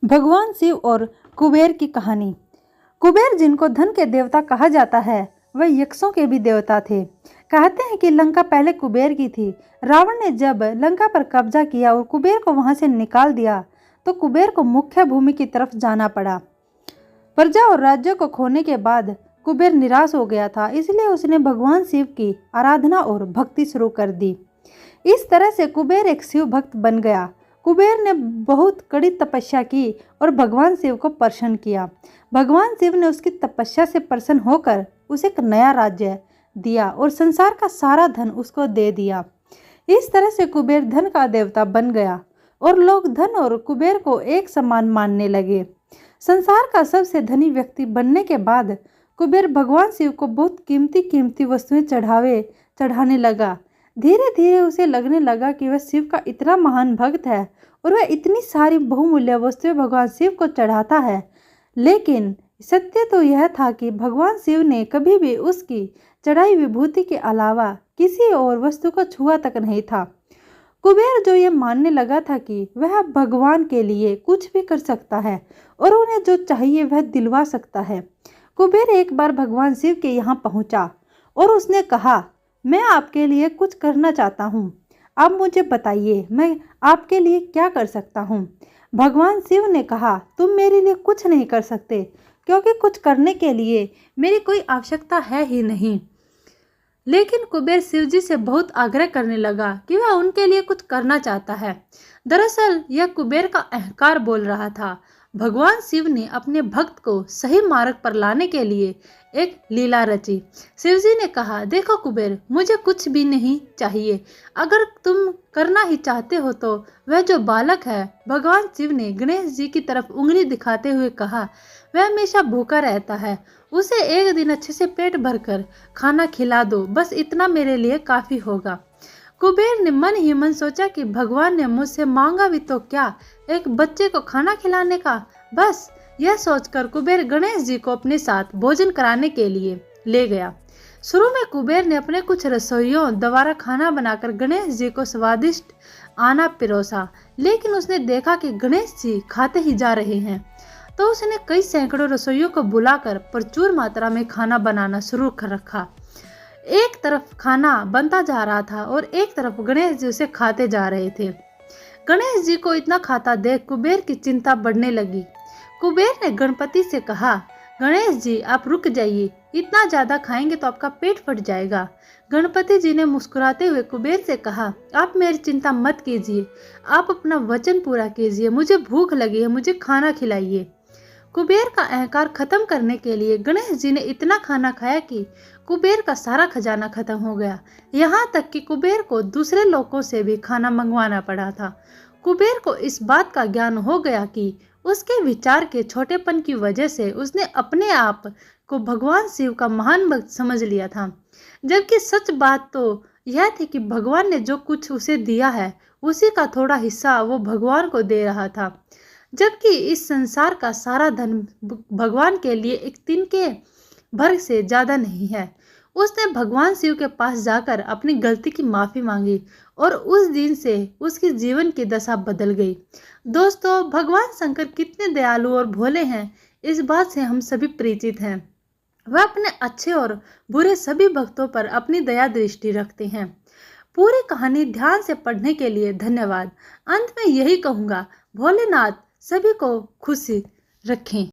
भगवान शिव और कुबेर की कहानी। कुबेर, जिनको धन के देवता कहा जाता है, वह यक्षों के भी देवता थे। कहते हैं कि लंका पहले कुबेर की थी। रावण ने जब लंका पर कब्जा किया और कुबेर को वहां से निकाल दिया तो कुबेर को मुख्य भूमि की तरफ जाना पड़ा। प्रजा और राज्य को खोने के बाद कुबेर निराश हो गया था, इसलिए उसने भगवान शिव की आराधना और भक्ति शुरू कर दी। इस तरह से कुबेर एक शिव भक्त बन गया। कुबेर ने बहुत कड़ी तपस्या की और भगवान शिव को प्रसन्न किया। भगवान शिव ने उसकी तपस्या से प्रसन्न होकर उसे एक नया राज्य दिया और संसार का सारा धन उसको दे दिया। इस तरह से कुबेर धन का देवता बन गया और लोग धन और कुबेर को एक समान मानने लगे। संसार का सबसे धनी व्यक्ति बनने के बाद कुबेर भगवान शिव को बहुत कीमती वस्तुएं चढ़ाने लगा। धीरे धीरे उसे लगने लगा कि वह शिव का इतना महान भक्त है और वह इतनी सारी बहुमूल्य वस्तुएं भगवान शिव को चढ़ाता है। लेकिन सत्य तो यह था कि भगवान शिव ने कभी भी उसकी चढ़ाई विभूति के अलावा किसी और वस्तु को छुआ तक नहीं था। कुबेर जो ये मानने लगा था कि वह भगवान के लिए कुछ भी कर सकता है और उन्हें जो चाहिए वह दिलवा सकता है। कुबेर एक बार भगवान शिव के यहाँ पहुंचा और उसने कहा, मैं आपके लिए कुछ करना चाहता हूँ, आप मुझे बताइए मैं आपके लिए क्या कर सकता हूँ। भगवान शिव ने कहा, तुम मेरे लिए कुछ नहीं कर सकते क्योंकि कुछ करने के लिए मेरी कोई आवश्यकता है ही नहीं। लेकिन कुबेर शिवजी से बहुत आग्रह करने लगा कि वह उनके लिए कुछ करना चाहता है। दरअसल यह कुबेर का अहंकार बोल रहा था। भगवान शिव ने अपने भक्त को सही मार्ग पर लाने के लिए एक लीला रची। शिवजी ने कहा, देखो कुबेर, मुझे कुछ भी नहीं चाहिए, अगर तुम करना ही चाहते हो तो वह जो बालक है, भगवान शिव ने गणेश जी की तरफ उंगली दिखाते हुए कहा, वह हमेशा भूखा रहता है, उसे एक दिन अच्छे से पेट भरकर खाना खिला दो, बस इतना मेरे लिए काफी होगा। कुबेर ने मन ही मन सोचा कि भगवान ने मुझसे मांगा भी तो क्या, एक बच्चे को खाना खिलाने का। बस यह सोचकर कुबेर गणेश जी को अपने साथ भोजन कराने के लिए ले गया। शुरू में कुबेर ने अपने कुछ रसोइयों द्वारा खाना बनाकर गणेश जी को स्वादिष्ट आना पिरोसा, लेकिन उसने देखा कि गणेश जी खाते ही जा रहे हैं, तो उसने कई सैकड़ों रसोइयों को बुलाकर प्रचुर मात्रा में खाना बनाना शुरू कर रखा। एक तरफ खाना बनता जा रहा था और एक तरफ गणेश जी उसे खाते जा रहे थे। गणेश जी को इतना खाता देख कुबेर की चिंता बढ़ने लगी। कुबेर ने गणपति से कहा, गणेश जी आप रुक जाइए, इतना ज्यादा खाएंगे तो आपका पेट फट जाएगा। गणपति जी ने मुस्कुराते हुए कुबेर से कहा, आप मेरी चिंता मत कीजिए, आप अपना वचन पूरा कीजिए, मुझे भूख लगी है, मुझे खाना खिलाइए। कुबेर का अहंकार खत्म करने के लिए गणेश जी ने इतना खाना खाया कि कुबेर का सारा खजाना खत्म हो गया। यहाँ तक कि कुबेर को दूसरे लोगों से भी खाना मंगवाना पड़ा था। कुबेर को इस बात का ज्ञान हो गया कि उसके विचार के छोटेपन की वजह से उसने अपने आप को भगवान शिव का महान भक्त समझ लिया था, जबकि सच बात तो यह थी कि भगवान ने जो कुछ उसे दिया है उसी का थोड़ा हिस्सा वो भगवान को दे रहा था, जबकि इस संसार का सारा धन भगवान के लिए एक तिनके भर से ज्यादा नहीं है। उसने भगवान शिव के पास जाकर अपनी गलती की माफी मांगी और उस दिन से उसकी जीवन की दशा बदल गई। दोस्तों, भगवान शंकर कितने दयालु और भोले हैं, इस बात से हम सभी परिचित हैं। वह अपने अच्छे और बुरे सभी भक्तों पर अपनी दया दृष्टि रखते हैं। पूरी कहानी ध्यान से पढ़ने के लिए धन्यवाद। अंत में यही कहूँगा, भोलेनाथ सभी को खुश रखें।